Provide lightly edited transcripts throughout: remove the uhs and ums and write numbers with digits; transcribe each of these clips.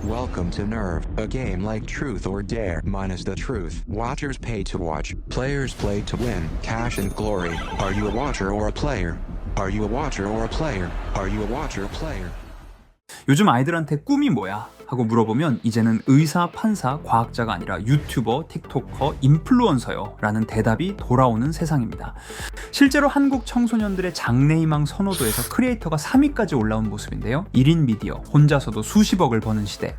Welcome to Nerve, a game like Truth or Dare minus the truth. Watchers pay to watch, players play to win, cash and glory. Are you a watcher or a player? Are you a watcher or a player? Are you a watcher or player? 요즘 아이들한테 꿈이 뭐야? 하고 물어보면 이제는 의사, 판사, 과학자가 아니라 유튜버, 틱토커, 인플루언서요 라는 대답이 돌아오는 세상입니다. 실제로 한국 청소년들의 장래희망 선호도에서 크리에이터가 3위까지 올라온 모습인데요. 1인 미디어, 혼자서도 수십억을 버는 시대.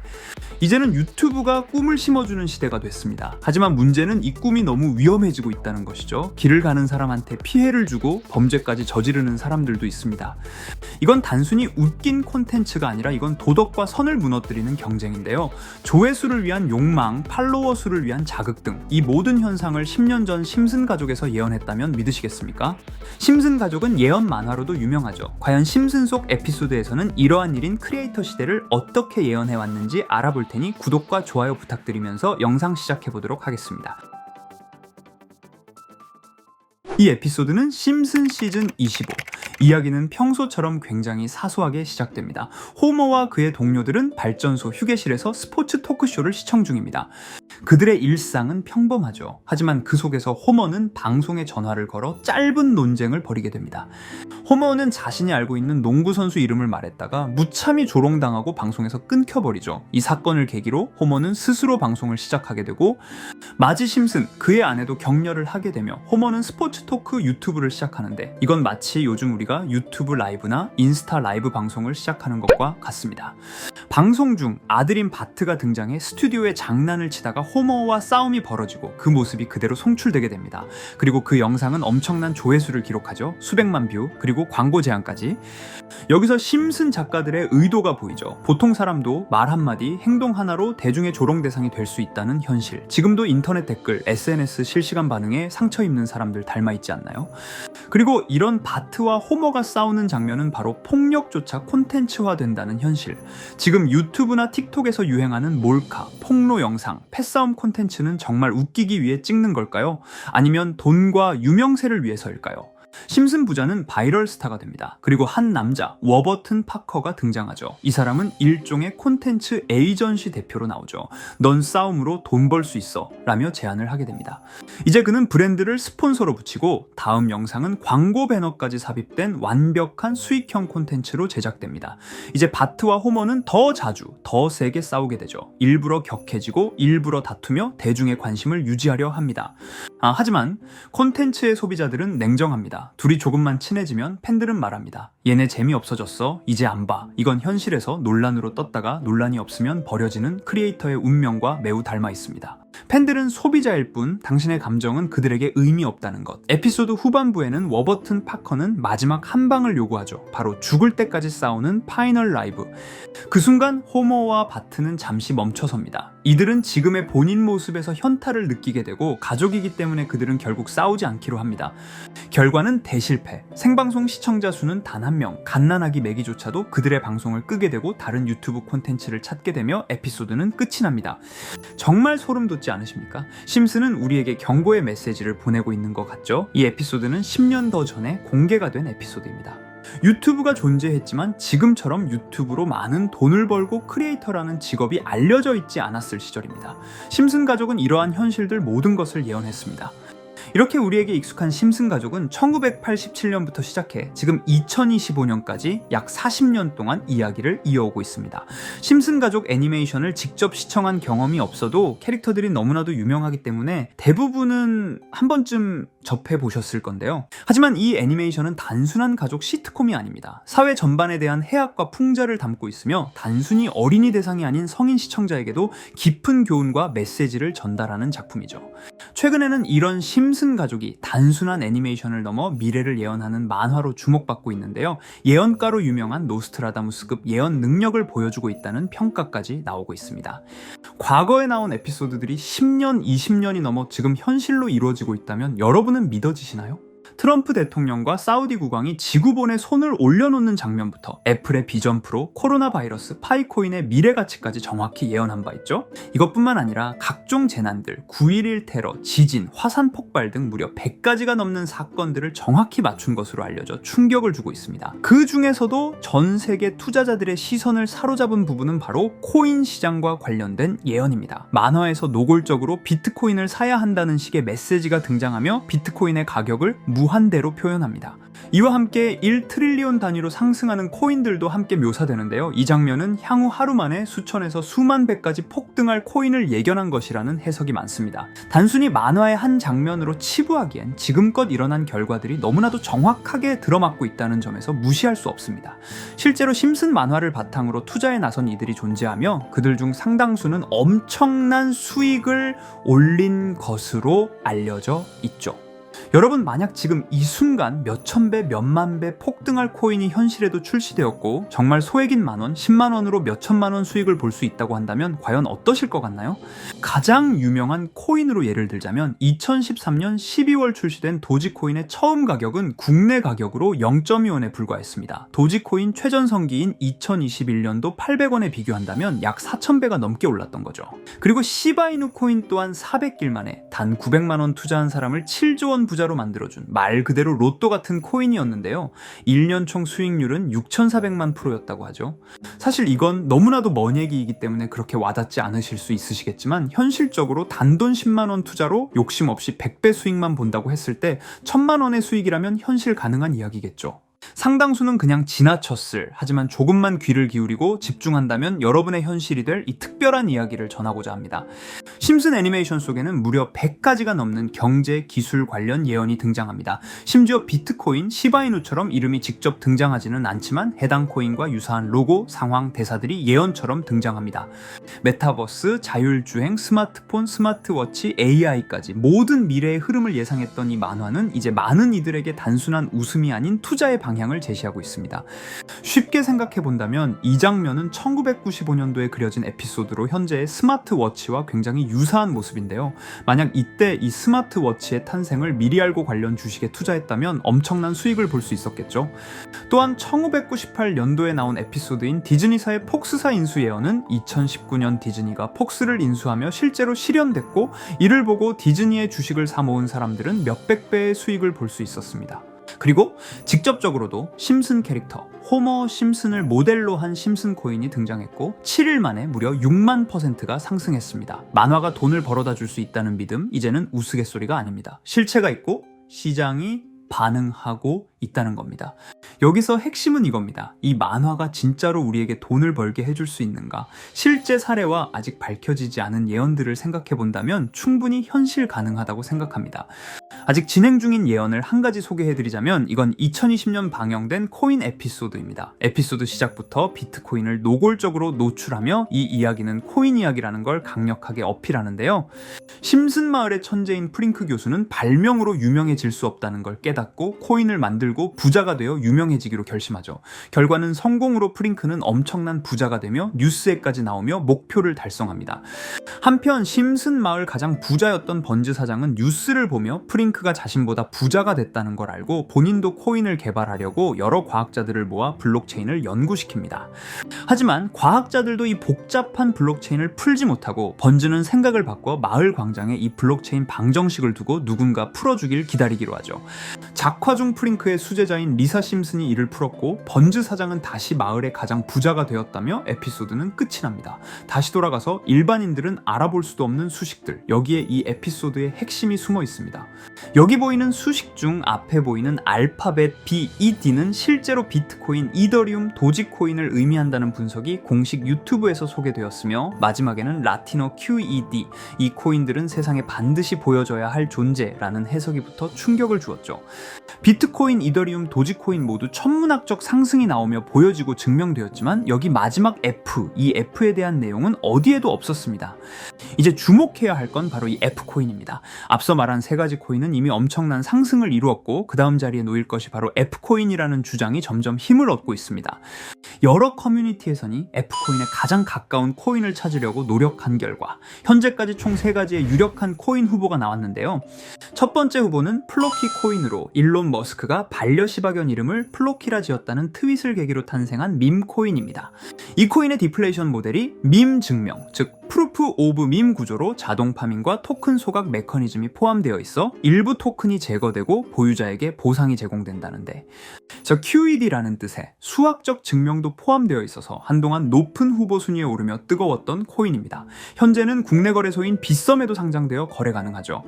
이제는 유튜브가 꿈을 심어주는 시대가 됐습니다. 하지만 문제는 이 꿈이 너무 위험해지고 있다는 것이죠. 길을 가는 사람한테 피해를 주고 범죄까지 저지르는 사람들도 있습니다. 이건 단순히 웃긴 콘텐츠가 아니라 이건 도덕과 선을 무너뜨리는 경쟁인데요. 조회수를 위한 욕망, 팔로워 수를 위한 자극 등 이 모든 현상을 10년 전 심슨 가족에서 예언했다면 믿으시겠습니까? 심슨 가족은 예언 만화로도 유명하죠. 과연 심슨 속 에피소드에서는 이러한 일인 크리에이터 시대를 어떻게 예언해왔는지 알아볼 테니 구독과 좋아요 부탁드리면서 영상 시작해보도록 하겠습니다. 이 에피소드는 심슨 시즌 25. 이야기는 평소처럼 굉장히 사소하게 시작됩니다. 호머와 그의 동료들은 발전소 휴게실에서 스포츠 토크쇼를 시청 중입니다. 그들의 일상은 평범하죠. 하지만 그 속에서 호머는 방송에 전화를 걸어 짧은 논쟁을 벌이게 됩니다. 호머는 자신이 알고 있는 농구 선수 이름을 말했다가 무참히 조롱당하고 방송에서 끊겨버리죠. 이 사건을 계기로 호머는 스스로 방송을 시작하게 되고 마지 심슨, 그의 아내도 격려를 하게 되며 호머는 스포츠 토크 유튜브를 시작하는데 이건 마치 요즘 우리가 유튜브 라이브나 인스타 라이브 방송을 시작하는 것과 같습니다. 방송 중 아들인 바트가 등장해 스튜디오에 장난을 치다가 호머와 싸움이 벌어지고 그 모습이 그대로 송출되게 됩니다. 그리고 그 영상은 엄청난 조회수를 기록하죠. 수백만 뷰, 그리고 광고 제안까지. 여기서 심슨 작가들의 의도가 보이죠. 보통 사람도 말 한마디, 행동 하나로 대중의 조롱 대상이 될 수 있다는 현실. 지금도 인터넷 댓글, SNS 실시간 반응에 상처 입는 사람들 닮아있지 않나요? 그리고 이런 바트와 호머가 싸우는 장면은 바로 폭력조차 콘텐츠화 된다는 현실. 지금 유튜브나 틱톡에서 유행하는 몰카, 폭로 영상, 패싸움 콘텐츠는 정말 웃기기 위해 찍는 걸까요? 아니면 돈과 유명세를 위해서일까요? 심슨 부자는 바이럴 스타가 됩니다. 그리고 한 남자, 워버튼 파커가 등장하죠. 이 사람은 일종의 콘텐츠 에이전시 대표로 나오죠. 넌 싸움으로 돈 벌 수 있어 라며 제안을 하게 됩니다. 이제 그는 브랜드를 스폰서로 붙이고 다음 영상은 광고 배너까지 삽입된 완벽한 수익형 콘텐츠로 제작됩니다. 이제 바트와 호머는 더 자주, 더 세게 싸우게 되죠. 일부러 격해지고 일부러 다투며 대중의 관심을 유지하려 합니다. 하지만 콘텐츠의 소비자들은 냉정합니다. 둘이 조금만 친해지면 팬들은 말합니다. 얘네 재미없어졌어. 이제 안 봐. 이건 현실에서 논란으로 떴다가 논란이 없으면 버려지는 크리에이터의 운명과 매우 닮아 있습니다. 팬들은 소비자일 뿐 당신의 감정은 그들에게 의미 없다는 것. 에피소드 후반부에는 워버튼 파커는 마지막 한 방을 요구하죠. 바로 죽을 때까지 싸우는 파이널 라이브. 그 순간 호머와 바트는 잠시 멈춰섭니다. 이들은 지금의 본인 모습에서 현타를 느끼게 되고 가족이기 때문에 그들은 결국 싸우지 않기로 합니다. 결과는 대실패. 생방송 시청자 수는 단 한 명, 갓난아기 매기조차도 그들의 방송을 끄게 되고 다른 유튜브 콘텐츠를 찾게 되며 에피소드는 끝이 납니다. 정말 소름 돋지 않으십니까? 심슨은 우리에게 경고의 메시지를 보내고 있는 것 같죠? 이 에피소드는 10년 더 전에 공개가 된 에피소드입니다. 유튜브가 존재했지만 지금처럼 유튜브로 많은 돈을 벌고 크리에이터라는 직업이 알려져 있지 않았을 시절입니다. 심슨 가족은 이러한 현실들 모든 것을 예언했습니다. 이렇게 우리에게 익숙한 심슨 가족은 1987년부터 시작해 지금 2025년까지 약 40년 동안 이야기를 이어오고 있습니다. 심슨 가족 애니메이션을 직접 시청한 경험이 없어도 캐릭터들이 너무나도 유명하기 때문에 대부분은 한 번쯤 접해보셨을 건데요. 하지만 이 애니메이션은 단순한 가족 시트콤이 아닙니다. 사회 전반에 대한 해악과 풍자를 담고 있으며 단순히 어린이 대상이 아닌 성인 시청자에게도 깊은 교훈과 메시지를 전달하는 작품이죠. 최근에는 이런 심슨 가족이 단순한 애니메이션을 넘어 미래를 예언하는 만화로 주목받고 있는데요. 예언가로 유명한 노스트라다무스급 예언 능력을 보여주고 있다는 평가까지 나오고 있습니다. 과거에 나온 에피소드들이 10년, 20년이 넘어 지금 현실로 이루어지고 있다면 여러분은 믿어지시나요? 트럼프 대통령과 사우디 국왕이 지구본에 손을 올려놓는 장면부터 애플의 비전 프로, 코로나 바이러스, 파이코인의 미래 가치까지 정확히 예언한 바 있죠. 이것뿐만 아니라 각종 재난들, 9.11 테러, 지진, 화산 폭발 등 무려 100가지가 넘는 사건들을 정확히 맞춘 것으로 알려져 충격을 주고 있습니다. 그 중에서도 전 세계 투자자들의 시선을 사로잡은 부분은 바로 코인 시장과 관련된 예언입니다. 만화에서 노골적으로 비트코인을 사야 한다는 식의 메시지가 등장하며 비트코인의 가격을 무한대로 표현합니다. 이와 함께 1트릴리온 단위로 상승하는 코인들도 함께 묘사되는데요. 이 장면은 향후 하루 만에 수천에서 수만 배까지 폭등할 코인을 예견한 것이라는 해석이 많습니다. 단순히 만화의 한 장면으로 치부하기엔 지금껏 일어난 결과들이 너무나도 정확하게 들어맞고 있다는 점에서 무시할 수 없습니다. 실제로 심슨 만화를 바탕으로 투자에 나선 이들이 존재하며 그들 중 상당수는 엄청난 수익을 올린 것으로 알려져 있죠. 여러분, 만약 지금 이 순간 몇천 배, 몇만 배 폭등할 코인이 현실에도 출시되었고 정말 소액인 만원, 10만원으로 몇천만원 수익을 볼 수 있다고 한다면 과연 어떠실 것 같나요? 가장 유명한 코인으로 예를 들자면 2013년 12월 출시된 도지코인의 처음 가격은 국내 가격으로 0.2원에 불과했습니다. 도지코인 최전성기인 2021년도 800원에 비교한다면 약 4,000배가 넘게 올랐던 거죠. 그리고 시바이누 코인 또한 400길 만에 단 900만원 투자한 사람을 7조 원 부자로 만들어준 말 그대로 로또 같은 코인이었는데요. 1년 총 수익률은 6,400만 %였다고 하죠. 사실 이건 너무나도 먼 얘기이기 때문에 그렇게 와닿지 않으실 수 있으시겠지만 현실적으로 단돈 10만원 투자로 욕심 없이 100배 수익만 본다고 했을 때 1,000만원의 수익이라면 현실 가능한 이야기겠죠. 상당수는 그냥 지나쳤을, 하지만 조금만 귀를 기울이고 집중한다면 여러분의 현실이 될 이 특별한 이야기를 전하고자 합니다. 심슨 애니메이션 속에는 무려 100가지가 넘는 경제, 기술 관련 예언이 등장합니다. 심지어 비트코인, 시바이누처럼 이름이 직접 등장하지는 않지만 해당 코인과 유사한 로고, 상황, 대사들이 예언처럼 등장합니다. 메타버스, 자율주행, 스마트폰, 스마트워치, AI까지 모든 미래의 흐름을 예상했던 이 만화는 이제 많은 이들에게 단순한 웃음이 아닌 투자의 방향을 제시하고 있습니다. 쉽게 생각해 본다면 이 장면은 1995년도에 그려진 에피소드로 현재의 스마트워치와 굉장히 유사한 모습인데요. 만약 이때 이 스마트워치의 탄생을 미리 알고 관련 주식에 투자했다면 엄청난 수익을 볼 수 있었겠죠. 또한 1998년도에 나온 에피소드인 디즈니사의 폭스사 인수 예언은 2019년 디즈니가 폭스를 인수하며 실제로 실현됐고, 이를 보고 디즈니의 주식을 사 모은 사람들은 몇백 배의 수익을 볼 수 있었습니다. 그리고 직접적으로도 심슨 캐릭터 호머 심슨을 모델로 한 심슨 코인이 등장했고 7일 만에 무려 6만 %가 상승했습니다. 만화가 돈을 벌어다 줄 수 있다는 믿음, 이제는 우스갯소리가 아닙니다. 실체가 있고 시장이 반응하고 있다는 겁니다. 여기서 핵심은 이겁니다. 이 만화가 진짜로 우리에게 돈을 벌게 해줄 수 있는가? 실제 사례와 아직 밝혀지지 않은 예언들을 생각해 본다면 충분히 현실 가능하다고 생각합니다. 아직 진행 중인 예언을 한 가지 소개해드리자면 이건 2020년 방영된 코인 에피소드입니다. 에피소드 시작부터 비트코인을 노골적으로 노출하며 이 이야기는 코인 이야기라는 걸 강력하게 어필하는데요. 심슨 마을의 천재인 프링크 교수는 발명으로 유명해질 수 없다는 걸 깨닫고 코인을 만들고 부자가 되어 유명해지기로 결심하죠. 결과는 성공으로 프링크는 엄청난 부자가 되며 뉴스에까지 나오며 목표를 달성합니다. 한편 심슨 마을 가장 부자였던 번즈 사장은 뉴스를 보며 프링크가 자신보다 부자가 됐다는 걸 알고 본인도 코인을 개발하려고 여러 과학자들을 모아 블록체인을 연구시킵니다. 하지만 과학자들도 이 복잡한 블록체인을 풀지 못하고 번즈는 생각을 바꿔 마을 광장에 이 블록체인 방정식을 두고 누군가 풀어주길 기다리기로 하죠. 작화 중 프링크의 수제자인 리사 심슨이 이를 풀었고 번즈 사장은 다시 마을의 가장 부자가 되었다며 에피소드는 끝이 납니다. 다시 돌아가서 일반인들은 알아볼 수도 없는 수식들, 여기에 이 에피소드의 핵심이 숨어 있습니다. 여기 보이는 수식 중 앞에 보이는 알파벳 BED는 실제로 비트코인, 이더리움, 도지코인을 의미한다는 분석이 공식 유튜브에서 소개되었으며 마지막에는 라틴어 QED, 이 코인들은 세상에 반드시 보여줘야 할 존재라는 해석이 붙어 충격을 주었죠. 비트코인 이더리움, 도지코인 모두 천문학적 상승이 나오며 보여지고 증명되었지만 여기 마지막 F, 이 F에 대한 내용은 어디에도 없었습니다. 이제 주목해야 할 건 바로 이 F코인입니다. 앞서 말한 세 가지 코인은 이미 엄청난 상승을 이루었고 그 다음 자리에 놓일 것이 바로 F코인이라는 주장이 점점 힘을 얻고 있습니다. 여러 커뮤니티에서는 F코인에 가장 가까운 코인을 찾으려고 노력한 결과 현재까지 총 3가지의 유력한 코인 후보가 나왔는데요. 첫 번째 후보는 플로키 코인으로 일론 머스크가 반려시바견 이름을 플로키라 지었다는 트윗을 계기로 탄생한 밈 코인입니다. 이 코인의 디플레이션 모델이 밈 증명, 즉 프루프 오브 밈 구조로 자동 파밍과 토큰 소각 메커니즘이 포함되어 있어 일부 토큰이 제거되고 보유자에게 보상이 제공된다는데, QED라는 뜻의 수학적 증명도 포함되어 있어서 한동안 높은 후보 순위에 오르며 뜨거웠던 코인입니다. 현재는 국내 거래소인 빗썸에도 상장되어 거래 가능하죠.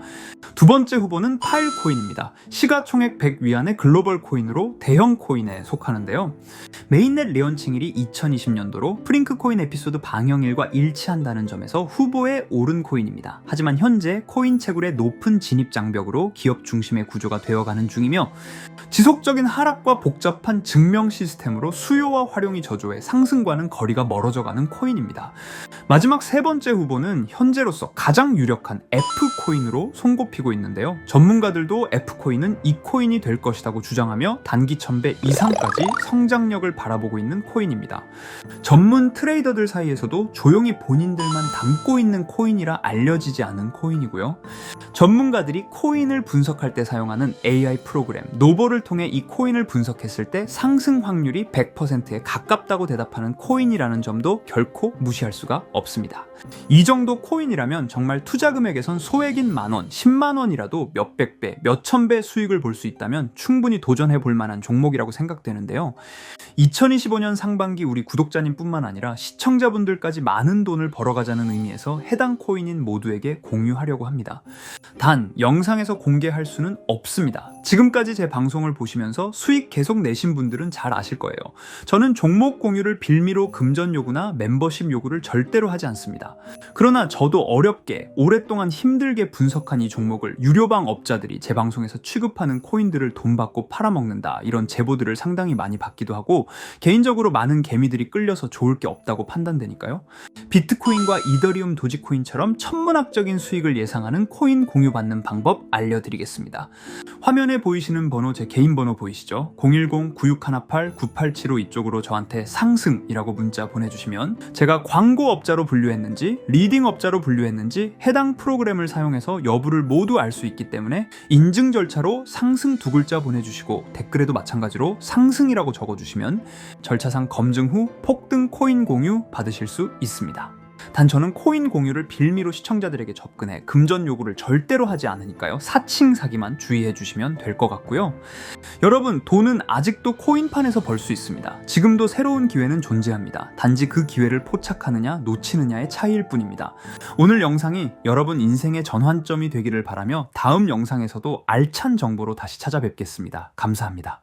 두 번째 후보는 파일코인입니다. 시가총액 100 위안의 글로벌 코인으로 대형 코인에 속하는데요. 메인넷 레언칭일이 2020년도로 프링크 코인 에피소드 방영일과 일치한다는 점에서 후보에 오른 코인입니다. 하지만 현재 코인 채굴의 높은 진입 장벽으로 기업 중심의 구조가 되어가는 중이며 지속적인 하락과 복잡한 증명 시스템으로 수요와 활용이 저조해 상승과는 거리가 멀어져가는 코인입니다. 마지막 세 번째 후보는 현재로서 가장 유력한 F코인으로 손꼽히고 있는데요. 전문가들도 F코인은 이 코인이 될 것이라고 주장하며 단기 1000배 이상까지 성장력을 바라보고 있는 코인입니다. 전문 트레이더들 사이에서도 조용히 본인들만 담고 있는 코인이라 알려지지 않은 코인이고요. 전문가들이 코인을 분석할 때 사용하는 AI 프로그램 노버를 통해 이 코인을 분석했을 때 상승 확률이 100%에 가깝다고 대답하는 코인이라는 점도 결코 무시할 수가 없습니다. 이 정도 코인이라면 정말 투자 금액에선 소액인 만원, 10만원이라도 몇백 배, 몇천 배 수익을 볼 수 있다면 충분히 도전해 볼 만한 종목이라고 생각되는데요. 2025년 상반기 우리 구독자님 뿐만 아니라 시청자분들까지 많은 돈을 벌어가자는 의미에서 해당 코인인 모두에게 공유하려고 합니다. 단, 영상에서 공개할 수는 없습니다. 지금까지 제 방송을 보시면서 수익 계속 내신 분들은 잘 아실 거예요. 저는 종목 공유를 빌미로 금전 요구나 멤버십 요구를 절대로 하지 않습니다. 그러나 저도 어렵게 오랫동안 힘들게 분석한 이 종목을 유료방 업자들이 제 방송에서 취급하는 코인들을 돈 받고 팔아먹는다, 이런 제보들을 상당히 많이 받기도 하고 개인적으로 많은 개미들이 끌려서 좋을 게 없다고 판단되니까요. 비트코인과 이더리움, 도지코인처럼 천문학적인 수익을 예상하는 코인 공유받는 방법 알려드리겠습니다. 화면에 보이시는 번호, 제 개인 번호 보이시죠? 010-9618-9875 이쪽으로 저한테 상승이라고 문자 보내주시면 제가 광고업자로 분류했는지 리딩업자로 분류했는지 해당 프로그램을 사용해서 여부를 모두 알 수 있기 때문에 인증 절차로 상승 2글자 보내주시고 댓글에도 마찬가지로 상승이라고 적어주시면 절차상 검증 후 폭등 코인 공유 받으실 수 있습니다. 단 저는 코인 공유를 빌미로 시청자들에게 접근해 금전 요구를 절대로 하지 않으니까요. 사칭 사기만 주의해 주시면 될 것 같고요. 여러분, 돈은 아직도 코인판에서 벌 수 있습니다. 지금도 새로운 기회는 존재합니다. 단지 그 기회를 포착하느냐 놓치느냐의 차이일 뿐입니다. 오늘 영상이 여러분 인생의 전환점이 되기를 바라며 다음 영상에서도 알찬 정보로 다시 찾아뵙겠습니다. 감사합니다.